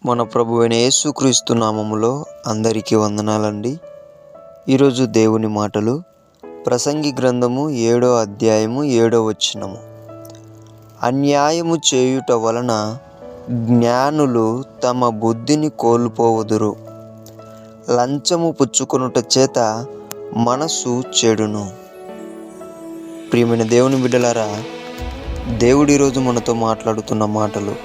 మన ప్రభువైన యేసుక్రీస్తు నామములో అందరికీ వందనాలండి. ఈరోజు దేవుని మాటలు ప్రసంగి గ్రంథము 7వ అధ్యాయము 7వ వచనము. అన్యాయము చేయుట వలన జ్ఞానులు తమ బుద్ధిని కోల్పోవుదురు, లంచము పుచ్చుకొనుట చేత మనస్సు చెడును. ప్రియమైన దేవుని బిడ్డలారా, దేవుడు ఈరోజు మనతో మాట్లాడుతున్న మాటలు,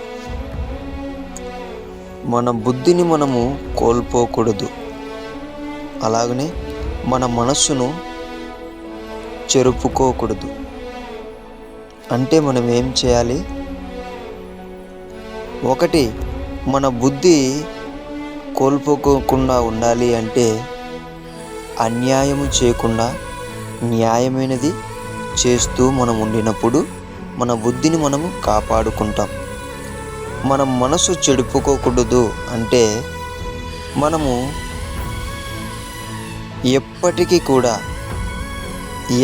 మన బుద్ధిని మనము కోల్పోకూడదు, అలాగనే మన మనస్సును చెరుపుకోకూడదు. అంటే మనం ఏం చేయాలి? ఒకటి, మన బుద్ధి కోల్పోకుండా ఉండాలి అంటే అన్యాయము చేయకుండా న్యాయమైనది చేస్తూ మనం ఉండినప్పుడు మన బుద్ధిని మనము కాపాడుకుంటాం. మనం మనసు చెడుపుకోకూడదు అంటే మనము ఎప్పటికీ కూడా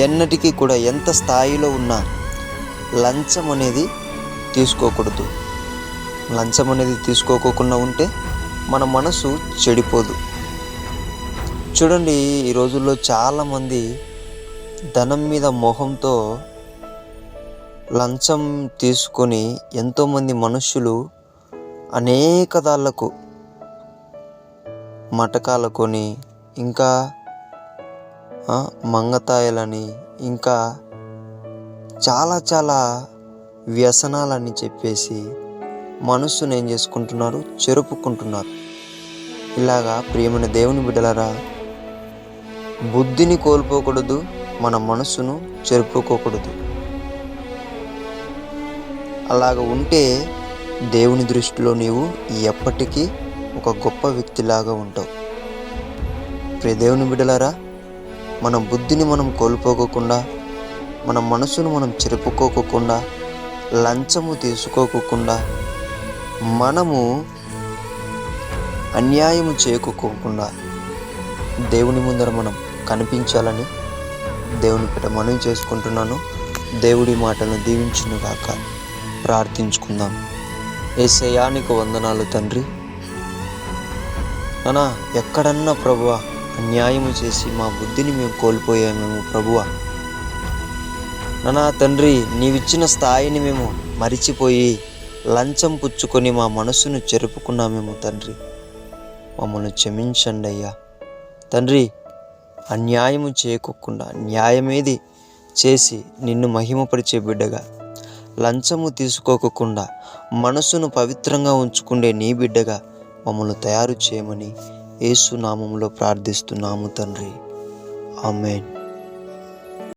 ఎన్నటికీ కూడా ఎంత స్థాయిలో ఉన్నా లంచం అనేది తీసుకోకూడదు. లంచం అనేది తీసుకోకుండా ఉంటే మన మనసు చెడిపోదు. చూడండి, ఈ రోజుల్లో చాలామంది ధనం మీద మోహంతో లంచం తీసుకొని ఎంతోమంది మనుషులు అనేక దాళ్లకు మటకాలకొని, ఇంకా మంగతాయలని, ఇంకా చాలా వ్యసనాలని చెప్పేసి మనస్సును ఏం చేసుకుంటున్నారు? చెరుపుకుంటున్నారు. ఇలాగా ప్రియమైన దేవుని బిడ్డలారా, బుద్ధిని కోల్పోకూడదు, మన మనస్సును చెరుపుకోకూడదు. అలాగ ఉంటే దేవుని దృష్టిలో నీవు ఎప్పటికీ ఒక గొప్ప వ్యక్తిలాగా ఉంటావు. ప్రియ దేవుని బిడ్డలారా, మన బుద్ధిని మనం కోల్పోకుండా, మన మనసును మనం చెరుపుకోకుండా, లంచము తీసుకోకుండా, మనము అన్యాయము చేయకోకుండా దేవుని ముందర మనం కనిపించాలని దేవుని పట్ల మనవి చేసుకుంటున్నాను. దేవుడి మాటలను దీవించునుగాక. ప్రార్థించుకుందాం. యేసయ్యా, నీకు వందనాలు తండ్రి. నానా, ఎక్కడన్నా ప్రభువా అన్యాయము చేసి మా బుద్ధిని మేము కోల్పోయామేమో ప్రభువా. నానా తండ్రి, నీవిచ్చిన స్థాయిని మేము మరిచిపోయి లంచం పుచ్చుకొని మా మనస్సును చెరుపుకున్నామేమో తండ్రి. మమ్మల్ని క్షమించండి అయ్యా. తండ్రి, అన్యాయము చేయకోకుండా న్యాయమేది చేసి నిన్ను మహిమపరిచే బిడ్డగా, లంచము తీసుకోకుండా మనసును పవిత్రంగా ఉంచుకుండే నీ బిడ్డగా మమ్మల్ని తయారు చేయమని యేసు నామములో ప్రార్థిస్తున్నాము తండ్రి. ఆమేన్.